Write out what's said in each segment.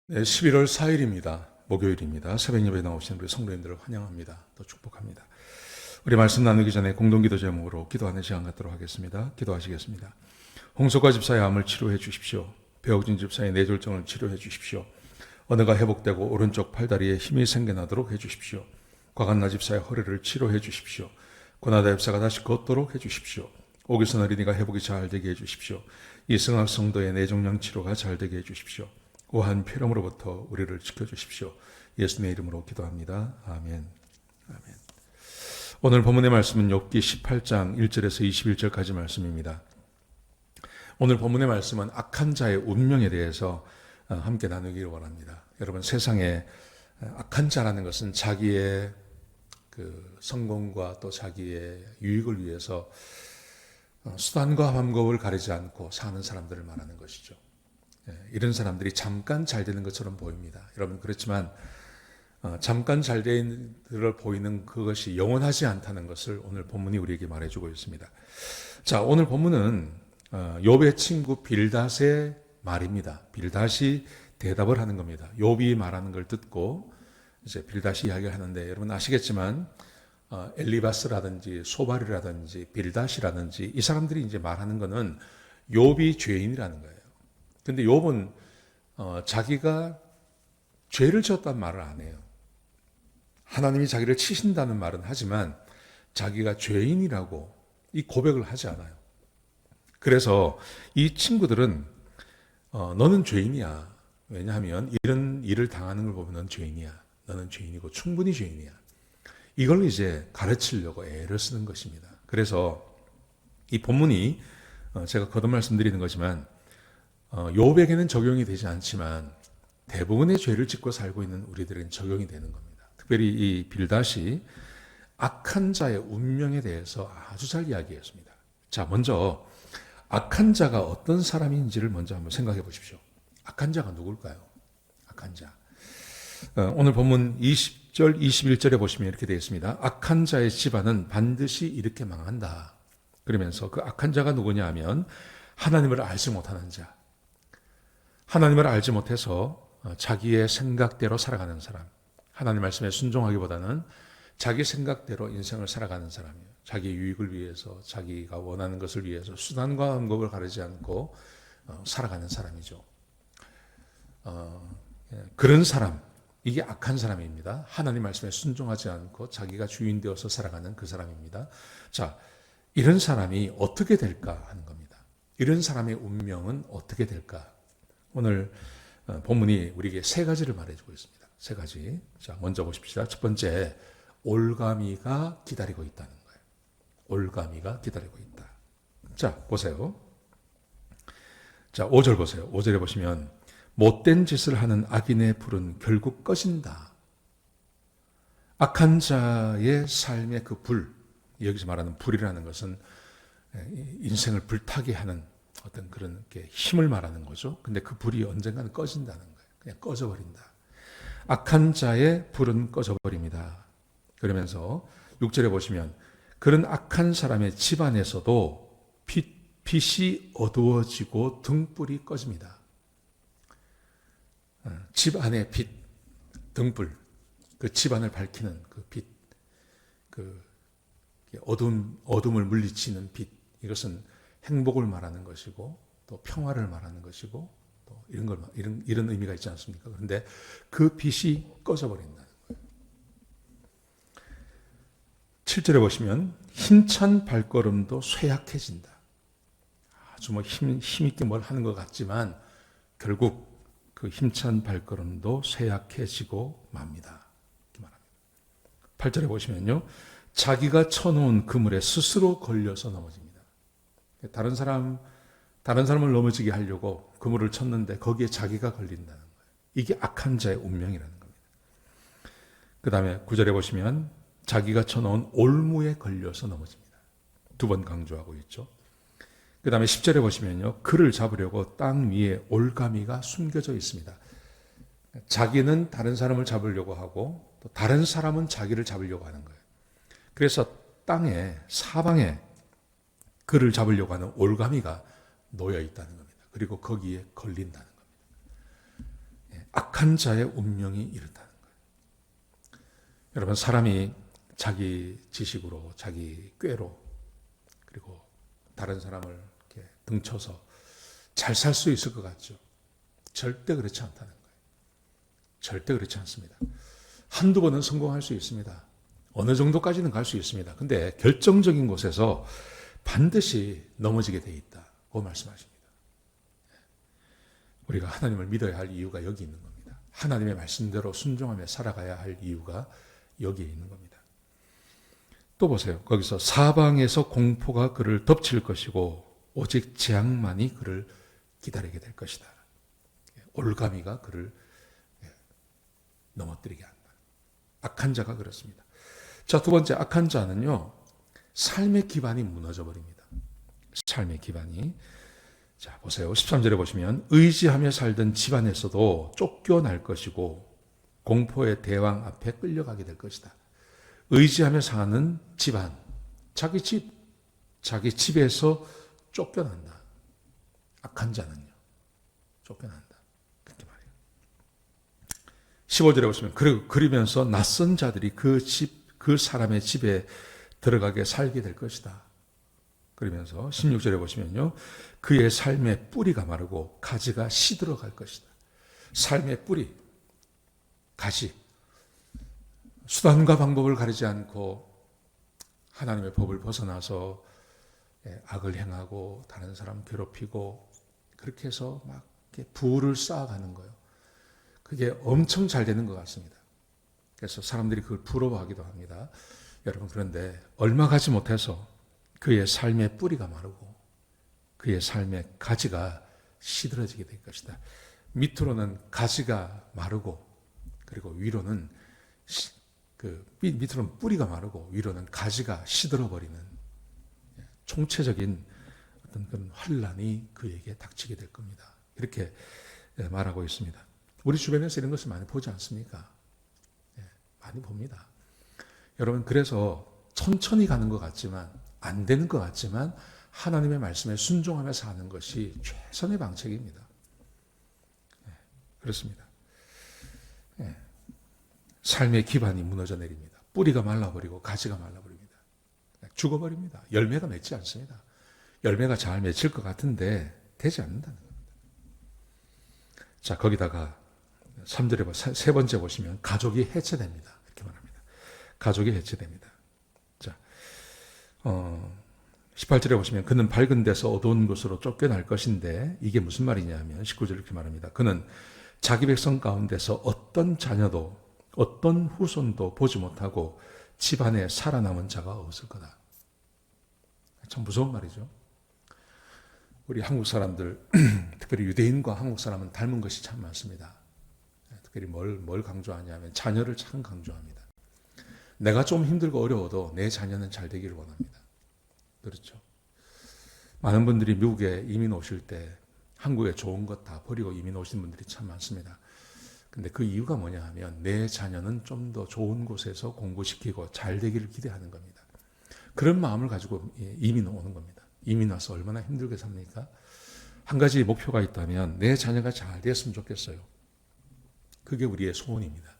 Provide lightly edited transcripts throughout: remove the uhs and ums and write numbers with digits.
네, 11월 4일입니다. 목요일입니다. 새벽 예배에 나오신 우리 성도님들을 환영합니다. 또 축복합니다. 우리 말씀 나누기 전에 공동기도 제목으로 기도하는 시간 갖도록 하겠습니다. 기도하시겠습니다. 홍석화 집사의 암을 치료해 주십시오. 배옥진 집사의 뇌졸중을 치료해 주십시오. 언어가 회복되고 오른쪽 팔다리에 힘이 생겨나도록 해 주십시오. 과간나 집사의 허리를 치료해 주십시오. 고나다 집사가 다시 걷도록 해 주십시오. 오기선 어린이가 회복이 잘 되게 해 주십시오. 이승학 성도의 뇌종양 치료가 잘 되게 해 주십시오. 오한 폐렴으로부터 우리를 지켜주십시오. 예수님의 이름으로 기도합니다. 아멘. 아멘. 오늘 본문의 말씀은 욥기 18장 1절에서 21절까지 말씀입니다. 오늘 본문의 말씀은 악한 자의 운명에 대해서 함께 나누기를 원합니다. 여러분, 세상에 악한 자라는 것은 자기의 그 성공과 또 자기의 유익을 위해서 수단과 방법을 가리지 않고 사는 사람들을 말하는 것이죠. 이런 사람들이 잠깐 잘 되는 것처럼 보입니다. 여러분, 그렇지만 잠깐 잘 되는 걸 보이는 그것이 영원하지 않다는 것을 오늘 본문이 우리에게 말해주고 있습니다. 자, 오늘 본문은 욥의 친구 빌닷의 말입니다. 빌닷이 대답을 하는 겁니다. 욥이 말하는 걸 듣고 이제 빌닷이 이야기를 하는데, 여러분 아시겠지만 엘리바스라든지 소발이라든지 빌닷이라든지 이 사람들이 이제 말하는 거는 욥이 죄인이라는 거예요. 근데 욥은 자기가 죄를 지었다는 말을 안 해요. 하나님이 자기를 치신다는 말은 하지만 자기가 죄인이라고 이 고백을 하지 않아요. 그래서 이 친구들은 너는 죄인이야. 왜냐하면 이런 일을 당하는 걸 보면 넌 죄인이야. 너는 죄인이고 충분히 죄인이야. 이걸 이제 가르치려고 애를 쓰는 것입니다. 그래서 이 본문이 제가 거듭 말씀드리는 거지만 욥에게는 적용이 되지 않지만 대부분의 죄를 짓고 살고 있는 우리들에게는 적용이 되는 겁니다. 특별히 이 빌닷이 악한 자의 운명에 대해서 아주 잘 이야기했습니다. 자, 먼저 악한 자가 어떤 사람인지를 먼저 한번 생각해 보십시오. 악한 자가 누굴까요? 악한 자. 오늘 본문 20절, 21절에 보시면 이렇게 되어 있습니다. 악한 자의 집안은 반드시 이렇게 망한다. 그러면서 그 악한 자가 누구냐 하면 하나님을 알지 못하는 자. 하나님을 알지 못해서 자기의 생각대로 살아가는 사람. 하나님 말씀에 순종하기보다는 자기 생각대로 인생을 살아가는 사람이에요. 자기 유익을 위해서, 자기가 원하는 것을 위해서 수단과 방법을 가리지 않고 살아가는 사람이죠. 그런 사람, 이게 악한 사람입니다. 하나님 말씀에 순종하지 않고 자기가 주인 되어서 살아가는 그 사람입니다. 자, 이런 사람이 어떻게 될까 하는 겁니다. 이런 사람의 운명은 어떻게 될까? 오늘 본문이 우리에게 세 가지를 말해주고 있습니다. 세 가지. 자, 먼저 보십시다. 첫 번째, 올가미가 기다리고 있다는 거예요. 올가미가 기다리고 있다. 자, 보세요. 자, 5절 보세요. 5절에 보시면 못된 짓을 하는 악인의 불은 결국 꺼진다. 악한 자의 삶의 그 불, 여기서 말하는 불이라는 것은 인생을 불타게 하는 어떤 그런 힘을 말하는 거죠. 근데 그 불이 언젠가는 꺼진다는 거예요. 그냥 꺼져버린다. 악한 자의 불은 꺼져버립니다. 그러면서 6절에 보시면 그런 악한 사람의 집안에서도 빛이 어두워지고 등불이 꺼집니다. 집 안의 빛, 등불, 그 집안을 밝히는 그 빛, 그 어둠을 물리치는 빛, 이것은 행복을 말하는 것이고 또 평화를 말하는 것이고 또 이런 의미가 있지 않습니까? 그런데 그 빛이 꺼져버린다는 거예요. 7절에 보시면 힘찬 발걸음도 쇠약해진다. 아주 힘있게 뭘 하는 것 같지만 결국 그 힘찬 발걸음도 쇠약해지고 맙니다. 이렇게 말합니다. 8절에 보시면요. 자기가 쳐놓은 그물에 스스로 걸려서 넘어집니다. 다른 사람을 넘어지게 하려고 그물을 쳤는데 거기에 자기가 걸린다는 거예요. 이게 악한 자의 운명이라는 겁니다. 그 다음에 9절에 보시면 자기가 쳐놓은 올무에 걸려서 넘어집니다. 두 번 강조하고 있죠. 그 다음에 10절에 보시면요. 그를 잡으려고 땅 위에 올가미가 숨겨져 있습니다. 자기는 다른 사람을 잡으려고 하고 또 다른 사람은 자기를 잡으려고 하는 거예요. 그래서 땅에 사방에 그를 잡으려고 하는 올가미가 놓여 있다는 겁니다. 그리고 거기에 걸린다는 겁니다. 악한 자의 운명이 이렇다는 거예요. 여러분, 사람이 자기 지식으로, 자기 꾀로, 그리고 다른 사람을 이렇게 등쳐서 잘 살 수 있을 것 같죠? 절대 그렇지 않다는 거예요. 절대 그렇지 않습니다. 한두 번은 성공할 수 있습니다. 어느 정도까지는 갈 수 있습니다. 근데 결정적인 곳에서 반드시 넘어지게 돼 있다고 말씀하십니다. 우리가 하나님을 믿어야 할 이유가 여기 있는 겁니다. 하나님의 말씀대로 순종하며 살아가야 할 이유가 여기에 있는 겁니다. 또 보세요. 거기서 사방에서 공포가 그를 덮칠 것이고 오직 재앙만이 그를 기다리게 될 것이다. 올가미가 그를 넘어뜨리게 한다. 악한 자가 그렇습니다. 자, 두 번째, 악한 자는요, 삶의 기반이 무너져 버립니다. 삶의 기반이. 자, 보세요. 13절에 보시면 의지하며 살던 집안에서도 쫓겨날 것이고 공포의 대왕 앞에 끌려가게 될 것이다. 의지하며 사는 집안, 자기 집에서 쫓겨난다. 악한 자는요, 쫓겨난다. 그렇게 말해요. 15절에 보시면 그러면서 낯선 자들이 그 사람의 집에 들어가게 살게 될 것이다. 그러면서 16절에 보시면요, 그의 삶의 뿌리가 마르고 가지가 시들어갈 것이다. 삶의 뿌리, 가지, 수단과 방법을 가리지 않고 하나님의 법을 벗어나서 악을 행하고 다른 사람 괴롭히고 그렇게 해서 막 부를 쌓아가는 거예요. 그게 엄청 잘 되는 것 같습니다. 그래서 사람들이 그걸 부러워하기도 합니다. 여러분, 그런데 얼마 가지 못해서 그의 삶의 뿌리가 마르고 그의 삶의 가지가 시들어지게 될 것이다. 밑으로는 가지가 마르고 그리고 위로는 밑으로는 뿌리가 마르고 위로는 가지가 시들어버리는 총체적인 어떤 그런 환란이 그에게 닥치게 될 겁니다. 이렇게 말하고 있습니다. 우리 주변에서 이런 것을 많이 보지 않습니까? 많이 봅니다. 여러분, 그래서 천천히 가는 것 같지만, 안 되는 것 같지만 하나님의 말씀에 순종하며 사는 것이 최선의 방책입니다. 그렇습니다. 삶의 기반이 무너져 내립니다. 뿌리가 말라버리고 가지가 말라버립니다. 죽어버립니다. 열매가 맺지 않습니다. 열매가 잘 맺힐 것 같은데 되지 않는다는 겁니다. 자, 거기다가 3절에 세 번째 보시면 가족이 해체됩니다. 이렇게 말합니다. 가족이 해체됩니다. 자, 18절에 보시면 그는 밝은 데서 어두운 곳으로 쫓겨날 것인데 이게 무슨 말이냐면 19절 이렇게 말합니다. 그는 자기 백성 가운데서 어떤 자녀도 어떤 후손도 보지 못하고 집안에 살아남은 자가 없을 거다. 참 무서운 말이죠. 우리 한국 사람들, 특별히 유대인과 한국 사람은 닮은 것이 참 많습니다. 특별히 뭘 강조하냐면 자녀를 참 강조합니다. 내가 좀 힘들고 어려워도 내 자녀는 잘 되기를 원합니다. 그렇죠. 많은 분들이 미국에 이민 오실 때 한국에 좋은 것 다 버리고 이민 오신 분들이 참 많습니다. 근데 그 이유가 뭐냐 하면 내 자녀는 좀 더 좋은 곳에서 공부시키고 잘 되기를 기대하는 겁니다. 그런 마음을 가지고 이민 오는 겁니다. 이민 와서 얼마나 힘들게 삽니까? 한 가지 목표가 있다면 내 자녀가 잘 됐으면 좋겠어요. 그게 우리의 소원입니다.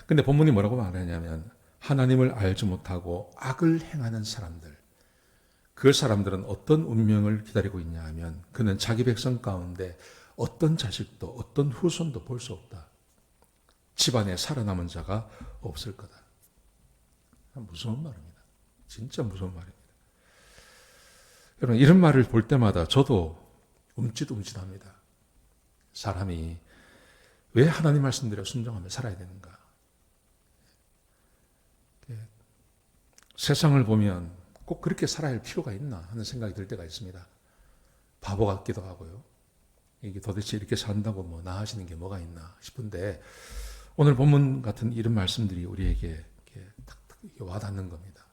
근데 본문이 뭐라고 말하냐면 하나님을 알지 못하고 악을 행하는 사람들, 그 사람들은 어떤 운명을 기다리고 있냐 하면 그는 자기 백성 가운데 어떤 자식도 어떤 후손도 볼 수 없다. 집안에 살아남은 자가 없을 거다. 무서운 말입니다. 진짜 무서운 말입니다. 여러분, 이런 말을 볼 때마다 저도 움찔움찔합니다. 사람이 왜 하나님 말씀대로 순종하며 살아야 되는가? 세상을 보면 꼭 그렇게 살아야 할 필요가 있나 하는 생각이 들 때가 있습니다. 바보 같기도 하고요. 이게 도대체 이렇게 산다고 뭐 나아지는 게 뭐가 있나 싶은데 오늘 본문 같은 이런 말씀들이 우리에게 이렇게 탁탁 와닿는 겁니다.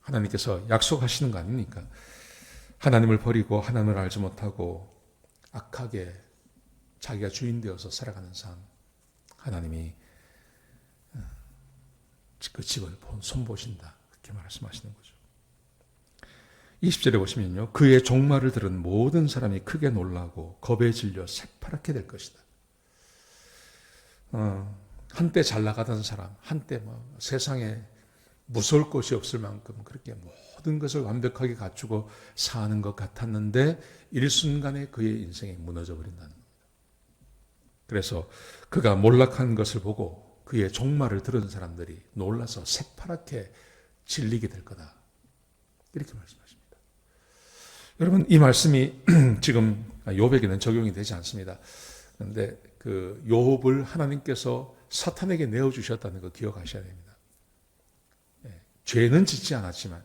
하나님께서 약속하시는 거 아닙니까? 하나님을 버리고 하나님을 알지 못하고 악하게 자기가 주인 되어서 살아가는 삶, 하나님이 그 집을 손보신다. 그렇게 말씀하시는 거죠. 20절에 보시면요. 그의 종말을 들은 모든 사람이 크게 놀라고 겁에 질려 새파랗게 될 것이다. 한때 잘 나가던 사람, 한때 뭐 세상에 무서울 것이 없을 만큼 그렇게 모든 것을 완벽하게 갖추고 사는 것 같았는데 일순간에 그의 인생이 무너져 버린다는 겁니다. 그래서 그가 몰락한 것을 보고 그의 종말을 들은 사람들이 놀라서 새파랗게 질리게 될 거다. 이렇게 말씀하십니다. 여러분, 이 말씀이 지금 욥에게는 적용이 되지 않습니다. 그런데 그 욥을 하나님께서 사탄에게 내어주셨다는 거 기억하셔야 됩니다. 죄는 짓지 않았지만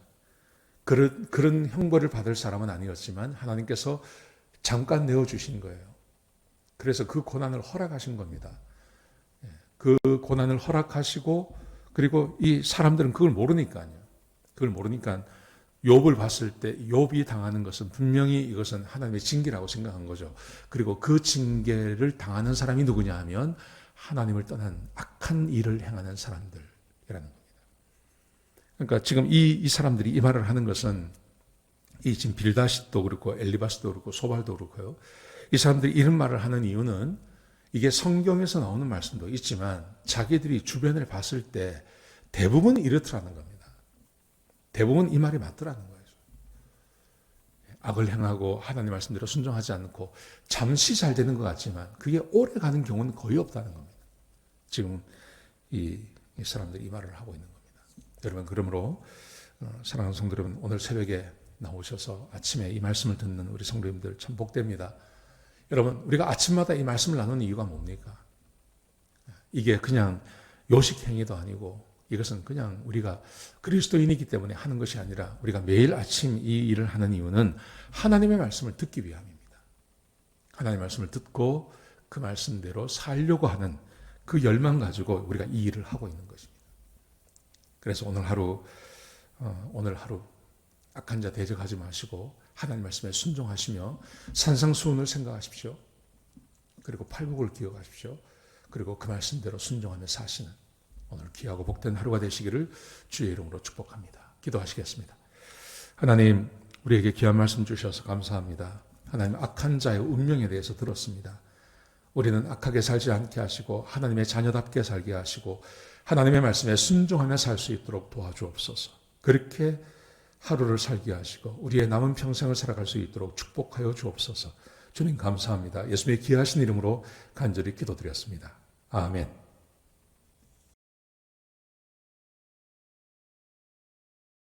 그런 형벌을 받을 사람은 아니었지만 하나님께서 잠깐 내어주신 거예요. 그래서 그 고난을 허락하신 겁니다. 그 고난을 허락하시고 그리고 이 사람들은 그걸 모르니까요. 그걸 모르니까 욥을 봤을 때 욥이 당하는 것은 분명히 이것은 하나님의 징계라고 생각한 거죠. 그리고 그 징계를 당하는 사람이 누구냐 하면 하나님을 떠난 악한 일을 행하는 사람들이라는 겁니다. 그러니까 지금 이 사람들이 이 말을 하는 것은 이 지금 빌다싯도 그렇고 엘리바스도 그렇고 소발도 그렇고요. 이 사람들이 이런 말을 하는 이유는 이게 성경에서 나오는 말씀도 있지만 자기들이 주변을 봤을 때 대부분 이렇더라는 겁니다. 대부분 이 말이 맞더라는 거예요. 악을 행하고 하나님 말씀대로 순종하지 않고 잠시 잘 되는 것 같지만 그게 오래 가는 경우는 거의 없다는 겁니다. 지금 이 사람들이 이 말을 하고 있는 겁니다. 여러분, 그러므로 사랑하는 성도 여러분, 오늘 새벽에 나오셔서 아침에 이 말씀을 듣는 우리 성도님들 참 복됩니다. 여러분, 우리가 아침마다 이 말씀을 나누는 이유가 뭡니까? 이게 그냥 요식 행위도 아니고 이것은 그냥 우리가 그리스도인이기 때문에 하는 것이 아니라 우리가 매일 아침 이 일을 하는 이유는 하나님의 말씀을 듣기 위함입니다. 하나님의 말씀을 듣고 그 말씀대로 살려고 하는 그 열망 가지고 우리가 이 일을 하고 있는 것입니다. 그래서 오늘 하루 악한 자 대적하지 마시고 하나님 말씀에 순종하시며 산상수훈을 생각하십시오. 그리고 팔복을 기억하십시오. 그리고 그 말씀대로 순종하며 사시는 오늘 귀하고 복된 하루가 되시기를 주의 이름으로 축복합니다. 기도하시겠습니다. 하나님, 우리에게 귀한 말씀 주셔서 감사합니다. 하나님, 악한 자의 운명에 대해서 들었습니다. 우리는 악하게 살지 않게 하시고 하나님의 자녀답게 살게 하시고 하나님의 말씀에 순종하며 살 수 있도록 도와주옵소서. 그렇게 하루를 살게 하시고 우리의 남은 평생을 살아갈 수 있도록 축복하여 주옵소서. 주님 감사합니다. 예수님의 귀하신 이름으로 간절히 기도드렸습니다. 아멘.